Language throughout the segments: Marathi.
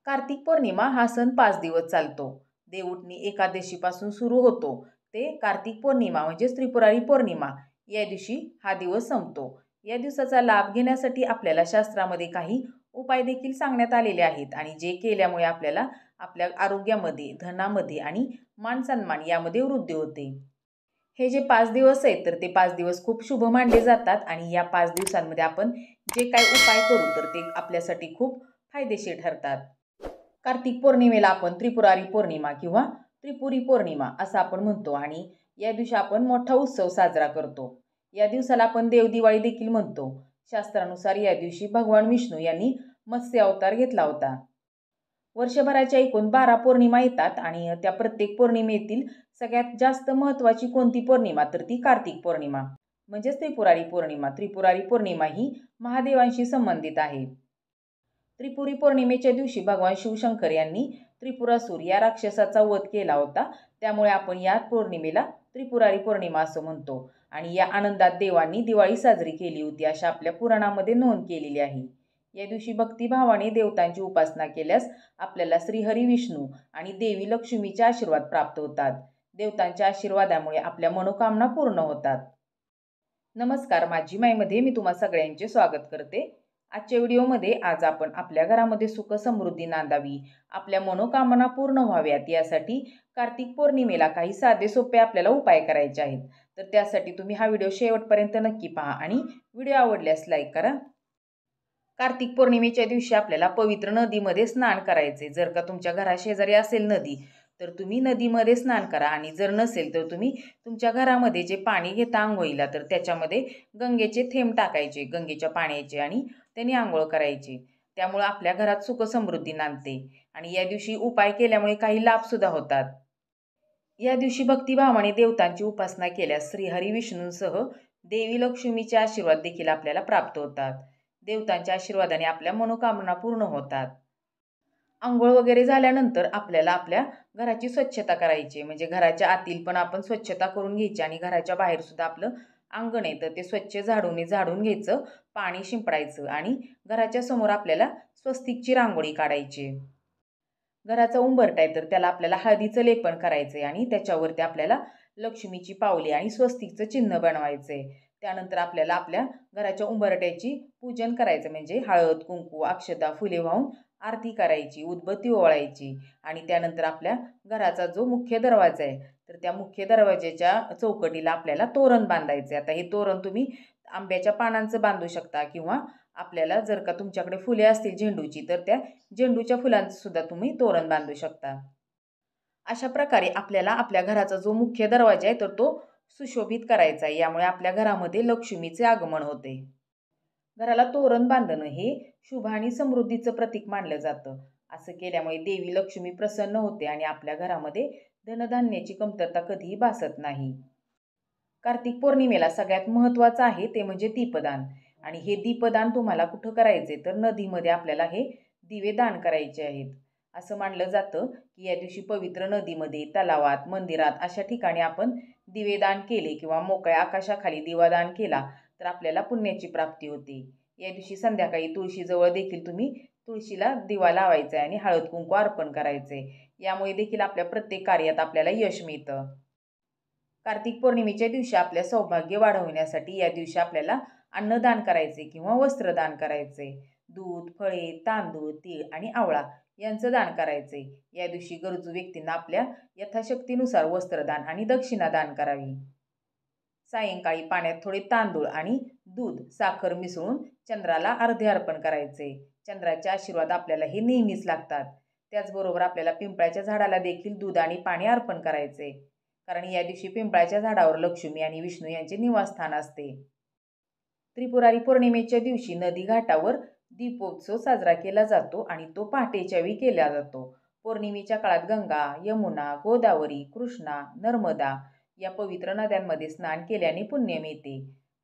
कार्तिक पौर्णिमा हा सण 5 दिवस चालतो. देवउठणी एकादशीपासून सुरू होतो ते कार्तिक पौर्णिमा म्हणजेच त्रिपुरारी पौर्णिमा या दिवशी हा दिवस संपतो. या दिवसाचा लाभ घेण्यासाठी आपल्याला शास्त्रामध्ये काही उपाय देखील सांगण्यात आलेले आहेत आणि जे केल्यामुळे आपल्याला आपल्या आरोग्यामध्ये, धनामध्ये आणि मान-सन्मान यामध्ये वृद्धी होते. हे जे 5 दिवस आहेत तर ते 5 दिवस खूप शुभ मानले जातात आणि या 5 दिवसांमध्ये आपण जे काही उपाय करू तर ते आपल्यासाठी खूप फायदेशीर ठरतात. कार्तिक पौर्णिमेला आपण त्रिपुरारी पौर्णिमा किंवा त्रिपुरी पौर्णिमा असं आपण म्हणतो आणि या दिवशी आपण मोठा उत्सव साजरा करतो. या दिवसाला आपण देवदिवाळी देखील म्हणतो. शास्त्रानुसार या दिवशी भगवान विष्णू यांनी मत्स्य अवतार घेतला होता. वर्षभराच्या एकूण 12 पौर्णिमा येतात आणि त्या प्रत्येक पौर्णिमेतील सगळ्यात जास्त महत्त्वाची कोणती पौर्णिमा तर ती कार्तिक पौर्णिमा म्हणजेच त्रिपुरारी पौर्णिमा. त्रिपुरारी पौर्णिमा ही महादेवांशी संबंधित आहे. त्रिपुरी पौर्णिमेच्या दिवशी भगवान शिवशंकर यांनी त्रिपुरासूर या राक्षसाचा वध केला होता. त्यामुळे आपण या पौर्णिमेला त्रिपुरारी पौर्णिमा असं म्हणतो आणि या आनंदात देवांनी दिवाळी साजरी केली होती अशा आपल्या पुराणामध्ये नोंद केलेली आहे. या दिवशी भक्तिभावाने देवतांची उपासना केल्यास आपल्याला श्रीहरी विष्णू आणि देवी लक्ष्मीचे आशीर्वाद प्राप्त होतात. देवतांच्या आशीर्वादामुळे आपल्या मनोकामना पूर्ण होतात. नमस्कार, माझी माईमध्ये मी तुम्हा सगळ्यांचे स्वागत करते. आजच्या व्हिडिओमध्ये आज आपण आपल्या घरामध्ये सुख समृद्धी नांदावी, आपल्या मनोकामना पूर्ण व्हाव्यात यासाठी कार्तिक पौर्णिमेला काही साधे सोपे आपल्याला उपाय करायचे आहेत. तर त्यासाठी तुम्ही हा व्हिडिओ शेवटपर्यंत नक्की पहा आणि व्हिडिओ आवडल्यास लाईक करा. कार्तिक पौर्णिमेच्या दिवशी आपल्याला पवित्र नदीमध्ये स्नान करायचे. जर का तुमच्या घराशेजारी असेल नदी तर तुम्ही नदीमध्ये स्नान करा आणि जर नसेल तर तुम्ही तुमच्या घरामध्ये जे पाणी घेता आंघोळीला तर त्याच्यामध्ये गंगेचे थेंब टाकायचे, गंगेच्या पाण्याचे आणि त्यांनी आंघोळ करायची. त्यामुळे आपल्या घरात सुख समृद्धी नांदते आणि या दिवशी उपाय केल्यामुळे काही लाभसुद्धा होतात. या दिवशी भक्तिभावाने देवतांची उपासना केल्यास श्रीहरी विष्णूंसह देवी लक्ष्मीचे आशीर्वाद देखील आपल्याला प्राप्त होतात. देवतांच्या आशीर्वादाने आपल्या मनोकामना पूर्ण होतात. आंघोळ वगैरे झाल्यानंतर आपल्याला आपल्या घराची स्वच्छता करायची, म्हणजे घराच्या आतील पण आपण स्वच्छता करून घ्यायची आणि घराच्या बाहेर सुद्धा आपलं अंगण आहे तर ते स्वच्छ झाडून घ्यायचं, पाणी शिंपडायचं आणि घराच्या समोर आपल्याला स्वस्तिकची रांगोळी काढायची. घराचा उंबरठा आहे तर त्याला आपल्याला हळदीचं लेपन करायचं आहे आणि त्याच्यावरती आपल्याला लक्ष्मीची पावले आणि स्वस्तिकचं चिन्ह बनवायचं आहे. त्यानंतर आपल्याला आपल्या घराच्या उंबरठ्याची पूजन करायचं, म्हणजे हळद, कुंकू, अक्षता, फुले वाहून आरती करायची, उदबत्ती ओवाळायची आणि त्यानंतर आपल्या घराचा जो मुख्य दरवाजा आहे तर त्या मुख्य दरवाजाच्या चौकटीला आपल्याला तोरण बांधायचे. आता हे तोरण तुम्ही आंब्याच्या पानांचं बांधू शकता किंवा आपल्याला जर का तुमच्याकडे फुले असतील झेंडूची तर त्या झेंडूच्या फुलांचं सुद्धा तुम्ही तोरण बांधू शकता. अशा प्रकारे आपल्याला आपल्या घराचा जो मुख्य दरवाजा आहे तर तो सुशोभित करायचा आहे. यामुळे आपल्या घरामध्ये लक्ष्मीचे आगमन होते. घराला तोरण बांधणं हे शुभ आणि समृद्धीचं प्रतीक मानलं जातं. असं केल्यामुळे देवी लक्ष्मी प्रसन्न होते आणि आपल्या घरामध्ये धनधान्याची कमतरता कधीही भासत नाही. कार्तिक पौर्णिमेला सगळ्यात महत्त्वाचं आहे ते म्हणजे दीपदान आणि हे दीपदान तुम्हाला कुठं करायचे तर नदीमध्ये आपल्याला हे दिवे दान करायचे आहेत. असं मानलं जातं की या दिवशी पवित्र नदीमध्ये, तलावात, मंदिरात अशा ठिकाणी आपण दिवेदान केले किंवा मोकळ्या आकाशाखाली दिवादान केला तर आपल्याला पुण्याची प्राप्ती होते. या दिवशी संध्याकाळी तुळशीजवळ देखील तुम्ही तुळशीला दिवा लावायचा आहे आणि हळद कुंकू अर्पण करायचे. यामुळे देखील आपल्या प्रत्येक कार्यात आपल्याला यश मिळतं. कार्तिक पौर्णिमेच्या दिवशी आपल्या सौभाग्य वाढवण्यासाठी या दिवशी आपल्याला अन्नदान करायचे किंवा वस्त्रदान करायचे. दूध, फळे, तांदूळ, तीळ आणि आवळा यांचं दान करायचे. या दिवशी गरजू व्यक्तींना आपल्या यथाशक्तीनुसार वस्त्रदान आणि दक्षिणा दान करावी. सायंकाळी पाण्यात थोडे तांदूळ आणि दूध, साखर मिसळून चंद्राला अर्घ्य अर्पण करायचे. चंद्राचे आशीर्वाद आपल्याला हे नेहमीच लागतात. त्याचबरोबर आपल्याला पिंपळाच्या झाडाला देखील दूध आणि पाणी अर्पण करायचे, कारण या दिवशी पिंपळाच्या झाडावर लक्ष्मी आणि विष्णू यांचे निवासस्थान असते. त्रिपुरारी पौर्णिमेच्या दिवशी नदी घाटावर दीपोत्सव साजरा केला जातो आणि तो पहाटेच्या वेळी केला जातो. पौर्णिमेच्या काळात गंगा, यमुना, गोदावरी, कृष्णा, नर्मदा या पवित्र नद्यांमध्ये स्नान केल्याने पुण्य मिळते.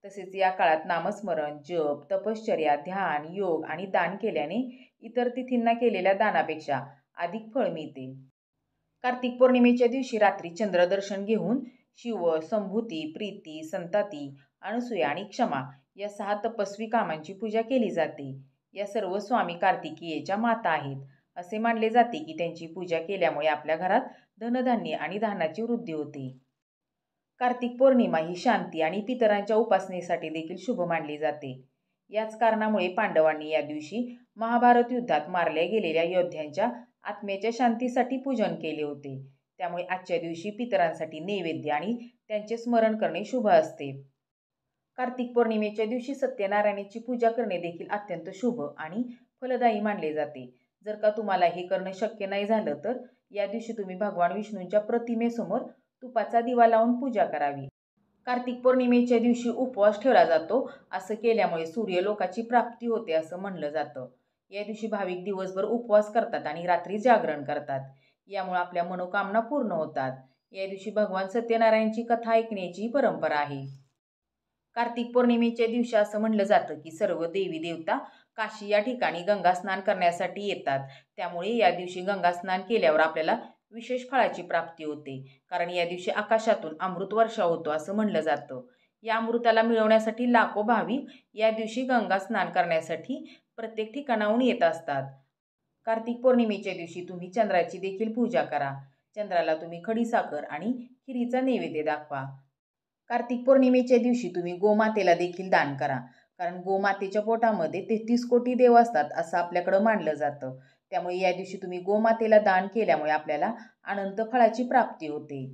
तसेच या काळात नामस्मरण, जप, तपश्चर्या, ध्यान, योग आणि दान केल्याने इतर तिथींना केलेल्या दानापेक्षा अधिक फळ मिळते. कार्तिक पौर्णिमेच्या दिवशी रात्री चंद्रदर्शन घेऊन शिव, संभूती, प्रीती, संतती, अनसूया आणि क्षमा या 6 तपस्वी कामांची पूजा केली जाते. या सर्व स्वामी कार्तिकेयच्या माता आहेत असे मानले जाते की त्यांची पूजा केल्यामुळे आपल्या घरात धनधान्य आणि धान्याची वृद्धी होते. कार्तिक पौर्णिमा ही शांती आणि पितरांच्या उपासनेसाठी देखील शुभ मानली जाते. याच कारणामुळे पांडवांनी या दिवशी महाभारत युद्धात मारल्या गेलेल्या योद्ध्यांच्या आत्म्याच्या शांतीसाठी पूजन केले होते. त्यामुळे आजच्या दिवशी पितरांसाठी नैवेद्य आणि त्यांचे स्मरण करणे शुभ असते. कार्तिक पौर्णिमेच्या दिवशी सत्यनारायणाची पूजा करणे देखील अत्यंत शुभ आणि फलदायी मानले जाते. जर का तुम्हाला हे करणं शक्य नाही झालं तर या दिवशी तुम्ही भगवान विष्णूंच्या प्रतिमेसमोर तुपाचा दिवा लावून पूजा करावी. कार्तिक पौर्णिमेच्या दिवशी उपवास ठेवला जातो. असं केल्यामुळे सूर्यलोकाची प्राप्ती होते असं म्हणलं जातं. या दिवशी भाविक दिवसभर उपवास करतात आणि रात्री जागरण करतात. यामुळे आपल्या मनोकामना पूर्ण होतात. या दिवशी भगवान सत्यनारायणची कथा ऐकण्याची परंपरा आहे. कार्तिक पौर्णिमेच्या दिवशी असं म्हणलं जातं की सर्व देवी देवता काशी या ठिकाणी गंगा स्नान करण्यासाठी येतात. त्यामुळे या दिवशी गंगा स्नान केल्यावर आपल्याला विशेष फळाची प्राप्ती होते. कारण या दिवशी आकाशातून अमृत वर्षाव होतो असं म्हणलं जातं. या अमृताला मिळवण्यासाठी लाखो भाविक या दिवशी गंगा स्नान करण्यासाठी प्रत्येक ठिकाणाहून येत असतात. कार्तिक पौर्णिमेच्या दिवशी तुम्ही चंद्राची देखील पूजा करा. चंद्राला तुम्ही खडीसाखर आणि खिरीचा नैवेद्य दाखवा. कार्तिक पौर्णिमेच्या दिवशी तुम्ही गोमातेला देखील दान करा. कारण गोमातेच्या पोटामध्ये 33 कोटी देव असतात असं आपल्याकडं मानलं जातं. त्यामुळे या दिवशी तुम्ही गोमातेला दान केल्यामुळे आपल्याला अनंत फळाची प्राप्ती होते.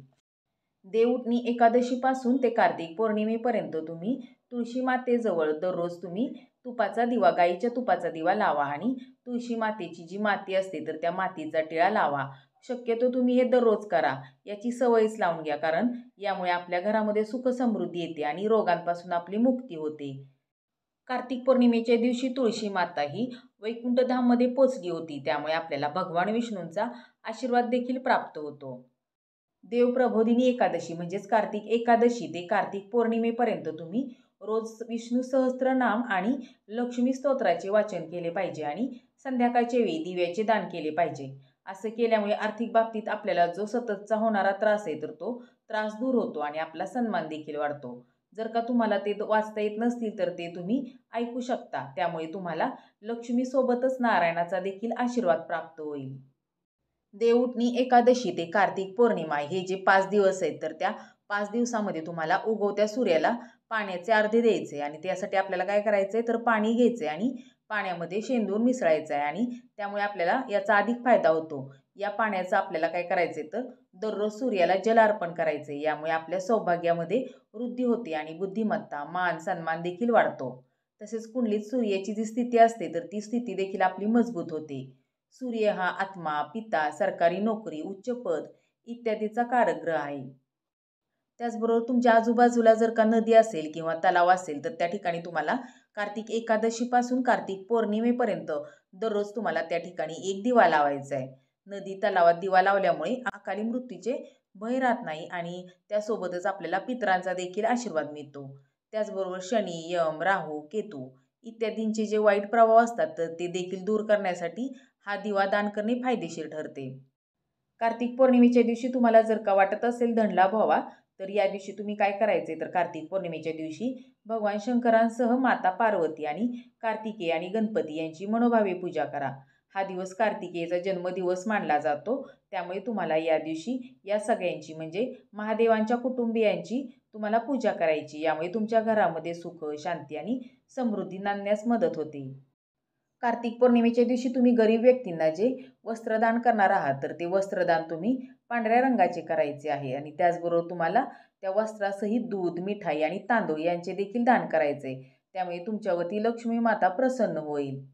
देवउठणी एकादशीपासून ते कार्तिक पौर्णिमेपर्यंत तुम्ही तुळशी मातेजवळ दररोज तुम्ही तुपाचा दिवा, गाईच्या तुपाचा दिवा लावा आणि तुळशी मातेची जी माती असते तर त्या मातीचा टिळा लावा. शक्यतो तुम्ही हे दररोज करा. याची सवयच लावून घ्या. कारण यामुळे आपल्या घरामध्ये सुख समृद्धी येते आणि रोगांपासून आपली मुक्ती होते. कार्तिक पौर्णिमेच्या दिवशी तुळशी माता ही वैकुंठधाममध्ये पोचली होती. त्यामुळे आपल्याला भगवान विष्णूंचा आशीर्वाद देखील प्राप्त होतो. देवप्रबोधिनी एकादशी म्हणजेच कार्तिक एकादशी ते कार्तिक पौर्णिमेपर्यंत तुम्ही रोज विष्णू सहस्त्रनाम आणि लक्ष्मी स्तोत्राचे वाचन केले पाहिजे आणि संध्याकाळच्या वेळी दिव्याचे दान केले पाहिजे. असं केल्यामुळे आर्थिक बाबतीत आपल्याला जो सततचा होणारा त्रास आहे तर तो त्रास दूर होतो आणि आपला सन्मान देखील वाढतो. जर का तुम्हाला ते वाचता येत नसतील तर ते तुम्ही ऐकू शकता. त्यामुळे तुम्हाला लक्ष्मीसोबतच नारायणाचा देखील आशीर्वाद प्राप्त होईल. देवउठणी एकादशी ते कार्तिक पौर्णिमा हे जे 5 दिवस आहेत तर त्या 5 दिवसामध्ये तुम्हाला उगवत्या सूर्याला पाण्याचे अर्धे द्यायचे आणि त्यासाठी आपल्याला काय करायचं आहे तर पाणी घ्यायचं आहे आणि पाण्यामध्ये शेंदूर मिसळायचं आहे आणि त्यामुळे आपल्याला याचा अधिक फायदा होतो. या पाण्याचं आपल्याला काय करायचं आहे तर दररोज सूर्याला जल अर्पण करायचं आहे. यामुळे आपल्या सौभाग्यामध्ये वृद्धी होते आणि बुद्धिमत्ता, मान, सन्मान देखील वाढतो. तसेच कुंडलीत सूर्याची जी स्थिती असते तर ती स्थिती देखील आपली मजबूत होते. सूर्य हा आत्मा, पिता, सरकारी नोकरी, उच्च पद इत्यादीचा कारक ग्रह आहे. त्याचबरोबर तुमच्या आजूबाजूला जर का नदी असेल किंवा तलाव असेल तर त्या ठिकाणी तुम्हाला कार्तिक एकादशीपासून कार्तिक पौर्णिमेपर्यंत दररोज तुम्हाला त्या ठिकाणी एक दिवा लावायचा आहे. नदी तलावात दिवा लावल्यामुळे अकाली मृत्यूचे भय राहत नाही आणि त्यासोबतच आपल्याला पितरांचा देखील आशीर्वाद मिळतो. त्याचबरोबर शनी, यम, राहू, केतू इत्यादींचे जे वाईट प्रभाव असतात तर ते देखील दूर करण्यासाठी हा दिवा दान करणे फायदेशीर ठरते. कार्तिक पौर्णिमेच्या दिवशी तुम्हाला जर का वाटत असेल धनलाभ व्हावा तर या दिवशी तुम्ही काय करायचे तर कार्तिक पौर्णिमेच्या दिवशी भगवान शंकरांसह माता पार्वती आणि कार्तिकेय आणि गणपती यांची मनोभावे पूजा करा. हा दिवस कार्तिकेयचा जन्मदिवस मानला जातो. त्यामुळे तुम्हाला या दिवशी या सगळ्यांची म्हणजे महादेवांच्या कुटुंबियांची तुम्हाला पूजा करायची. यामुळे तुमच्या घरामध्ये सुख, शांती आणि समृद्धी नांदण्यास मदत होते. कार्तिक पौर्णिमेच्या दिवशी तुम्ही गरीब व्यक्तींना जे वस्त्रदान करणार आहात तर ते वस्त्रदान तुम्ही पांढऱ्या रंगाचे करायचे आहे आणि त्याचबरोबर तुम्हाला त्या वस्त्रासहित दूध, मिठाई आणि तांदूळ यांचे देखील दान करायचे. त्यामुळे तुमच्यावरती लक्ष्मी माता प्रसन्न होईल.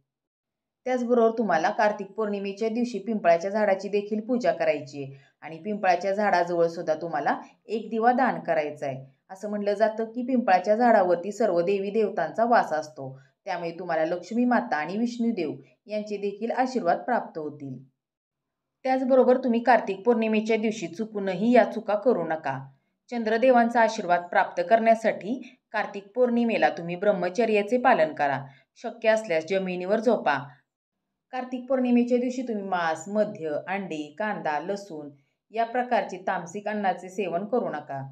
त्याचबरोबर तुम्हाला कार्तिक पौर्णिमेच्या दिवशी पिंपळाच्या झाडाची देखील पूजा करायची आहे आणि पिंपळाच्या झाडाजवळ सुद्धा तुम्हाला एक दिवा दान करायचा आहे. असं म्हटलं जातं की पिंपळाच्या झाडावरती सर्व देवी देवतांचा वास असतो. त्यामुळे तुम्हाला लक्ष्मी माता आणि विष्णुदेव यांचे देखील आशीर्वाद प्राप्त होतील. त्याचबरोबर तुम्ही कार्तिक पौर्णिमेच्या दिवशी चुकूनही या चुका करू नका. चंद्रदेवांचा आशीर्वाद प्राप्त करण्यासाठी कार्तिक पौर्णिमेला तुम्ही ब्रह्मचर्याचे पालन करा. शक्य असल्यास जमिनीवर झोपा. कार्तिक पौर्णिमेच्या दिवशी तुम्ही मांस, मद्य, अंडे, कांदा, लसूण या प्रकारचे तामसिक अन्नाचे सेवन करू नका.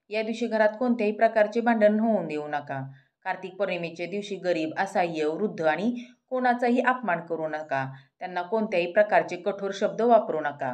या दिवशी घरात कोणत्याही प्रकारचे भांडण होऊन देऊ नका. कार्तिक पौर्णिमेच्या दिवशी गरीब, असहाय्य, वृद्ध आणि कोणाचाही अपमान करू नका. त्यांना कोणत्याही प्रकारचे कठोर शब्द वापरू नका.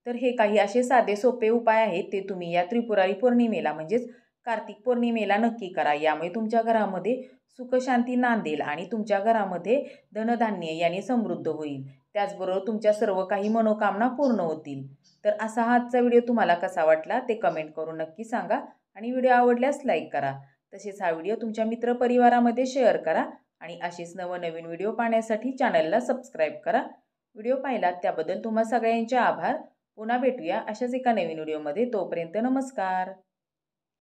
तर हे काही असे साधे सोपे उपाय आहेत, ते तुम्ही या त्रिपुरारी पौर्णिमेला म्हणजेच कार्तिक पौर्णिमेला नक्की करा. यामुळे तुमच्या घरामध्ये सुखशांती नांदेल आणि तुमच्या घरामध्ये धनधान्य याने समृद्ध होईल. त्याचबरोबर तुमच्या सर्व काही मनोकामना पूर्ण होतील. तर असा हा आजचा व्हिडिओ तुम्हाला कसा वाटला ते कमेंट करून नक्की सांगा आणि व्हिडिओ आवडल्यास लाईक करा. तसेच हा व्हिडिओ तुमच्या मित्रपरिवारामध्ये शेअर करा आणि असेच नवनवीन व्हिडिओ पाहण्यासाठी चॅनलला सबस्क्राईब करा. व्हिडिओ पाहिलात त्याबद्दल तुम्हा सगळ्यांचे आभार. पुन्हा भेटूया अशाच एका नवीन व्हिडिओमध्ये. तोपर्यंत नमस्कार.